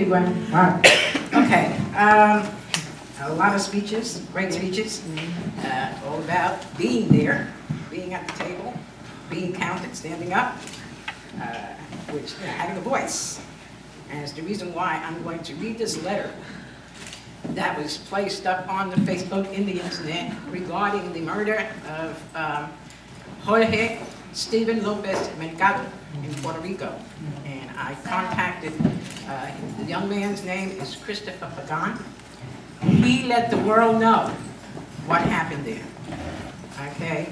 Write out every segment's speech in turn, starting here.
you, Gwen. Wow. Okay. A lot of speeches, great speeches, all about being there, being at the table, being counted, standing up, having a voice. And it's the reason why I'm going to read this letter that was placed up on the Facebook in the internet regarding the murder of Jorge Steven Lopez Mercado in Puerto Rico. And I contacted, the young man's name is Christopher Pagan. He let the world know what happened there, okay?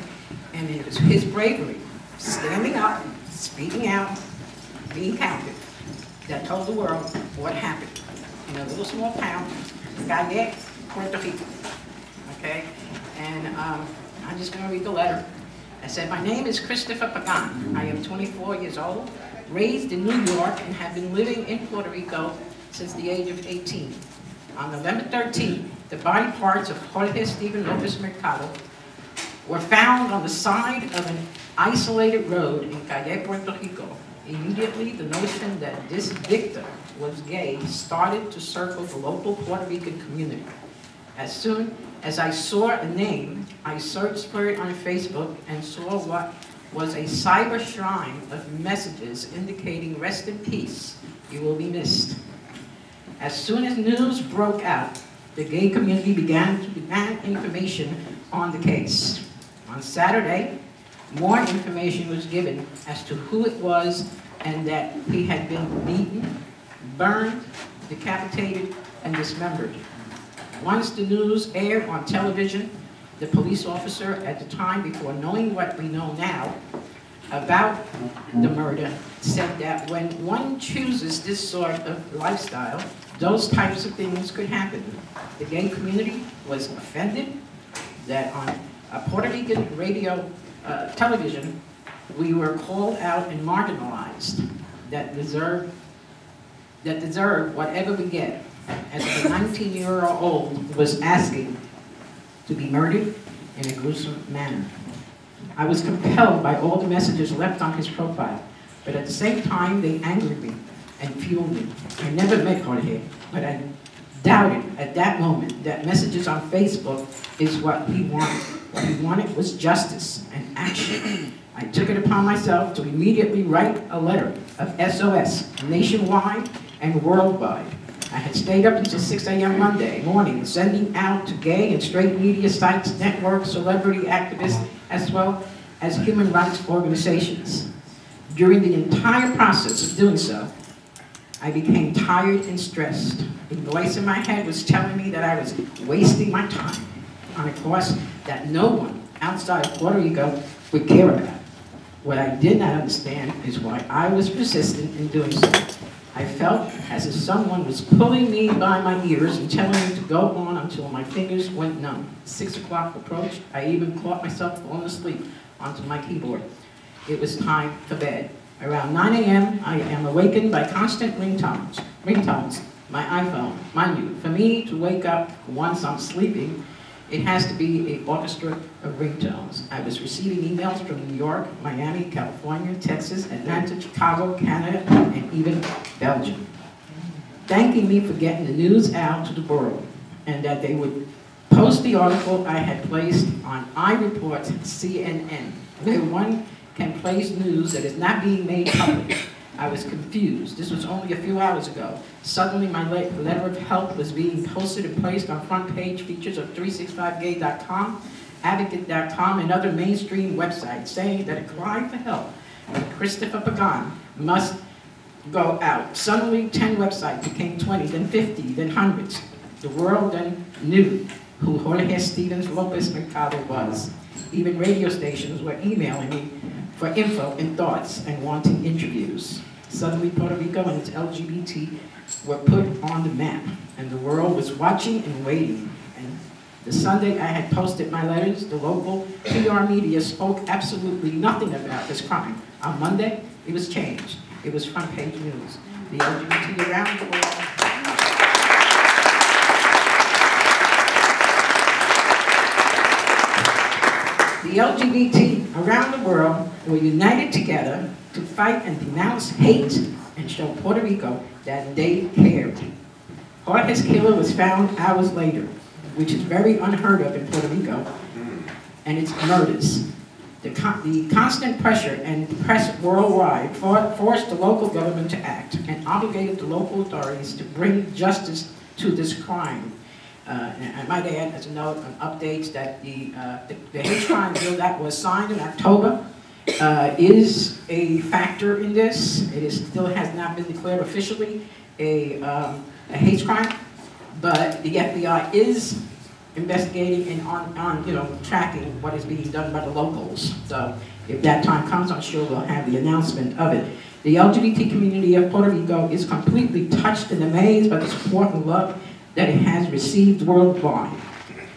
And it was his bravery, standing up, speaking out, being counted, that told the world what happened in a little small town, Calle, Puerto Rico, okay? And I'm just gonna read the letter. I said, my name is Christopher Pagan. I am 24 years old, raised in New York, and have been living in Puerto Rico since the age of 18. On November 13th, the body parts of Jorge Steven Lopez Mercado were found on the side of an isolated road in Calle, Puerto Rico. Immediately, the notion that this victim was gay started to circle the local Puerto Rican community. As soon as I saw a name, I searched for it on Facebook and saw what was a cyber shrine of messages indicating rest in peace, you will be missed. As soon as news broke out, the gay community began to demand information on the case. On Saturday, more information was given as to who it was and that he had been beaten, burned, decapitated, and dismembered. Once the news aired on television, the police officer at the time, before knowing what we know now about the murder, said that when one chooses this sort of lifestyle, those types of things could happen. The gay community was offended that on a Puerto Rican radio, television, we were called out and marginalized that deserve whatever we get, as the 19-year-old was asking to be murdered in a gruesome manner. I was compelled by all the messages left on his profile, but at the same time they angered me and fueled me. I never met Jorge, but I doubted at that moment that messages on Facebook is what he wanted. What he wanted was justice and action. I took it upon myself to immediately write a letter of SOS nationwide and worldwide. I had stayed up until 6 a.m. Monday morning, sending out to gay and straight media sites, networks, celebrity activists, as well as human rights organizations. During the entire process of doing so, I became tired and stressed. The voice in my head was telling me that I was wasting my time on a cause that no one outside of Puerto Rico would care about. What I did not understand is why I was persistent in doing so. I felt as if someone was pulling me by my ears and telling me to go on until my fingers went numb. 6 o'clock approached. I even caught myself falling asleep onto my keyboard. It was time for bed. Around 9 a.m., I am awakened by constant ringtones. My iPhone. Mind you, for me to wake up once I'm sleeping, it has to be an orchestra of ringtones. I was receiving emails from New York, Miami, California, Texas, Atlanta, Chicago, Canada, and even Belgium, thanking me for getting the news out to the world, and that they would post the article I had placed on iReport's CNN. No one can place news that is not being made public. I was confused. This was only a few hours ago. Suddenly my letter of help was being posted and placed on front page features of 365gay.com, advocate.com, and other mainstream websites, saying that a cry for help from Christopher Pagan must go out. Suddenly 10 websites became 20, then 50, then hundreds. The world then knew who Jorge Steven Lopez Mercado was. Even radio stations were emailing me for info and thoughts and wanting interviews. Suddenly Puerto Rico and its LGBT were put on the map, and the world was watching and waiting. And the Sunday I had posted my letters, the local PR media spoke absolutely nothing about this crime. On Monday, it was changed. It was front page news. The LGBT around the world. The LGBT around the world were united together to fight and denounce hate, and show Puerto Rico that they cared. Jorge's killer was found hours later, which is very unheard of in Puerto Rico, and it's murders. The constant pressure and press worldwide forced the local government to act and obligated the local authorities to bring justice to this crime. And I might add, as a note, updates that the hate crime bill that was signed in October is a factor in this. It still has not been declared officially a hate crime, but the FBI is investigating and on tracking what is being done by the locals. So if that time comes, I'm sure we'll have the announcement of it. The LGBT community of Puerto Rico is completely touched and amazed by the support and love that it has received worldwide.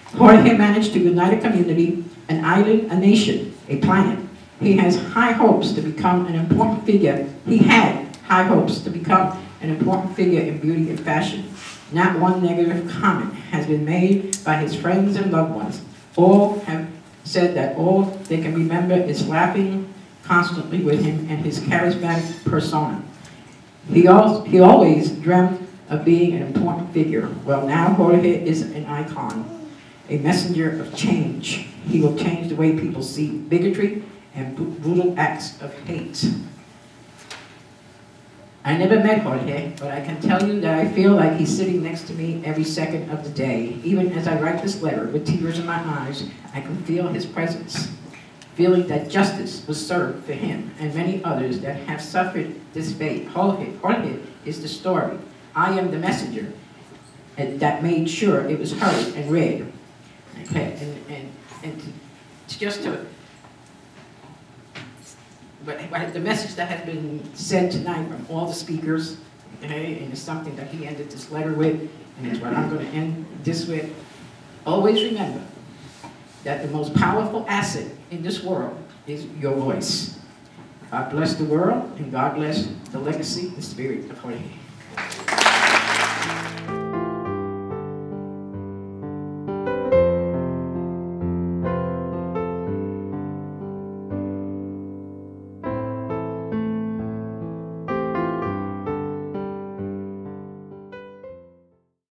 Jorge managed to unite a community, an island, a nation, a planet. He has high hopes to become an important figure. He had high hopes to become an important figure in beauty and fashion. Not one negative comment has been made by his friends and loved ones. All have said that all they can remember is laughing constantly with him and his charismatic persona. He always dreamt of being an important figure. Well, now Jorge is an icon, a messenger of change. He will change the way people see bigotry and brutal acts of hate. I never met Jorge, but I can tell you that I feel like he's sitting next to me every second of the day. Even as I write this letter with tears in my eyes, I can feel his presence, feeling that justice was served for him and many others that have suffered this fate. Jorge is the story. I am the messenger that made sure it was heard and read. Okay, but the message that has been said tonight from all the speakers, okay, and it's something that he ended this letter with, and it's what I'm going to end this with. Always remember that the most powerful asset in this world is your voice. God bless the world, and God bless the legacy and spirit of Jorge.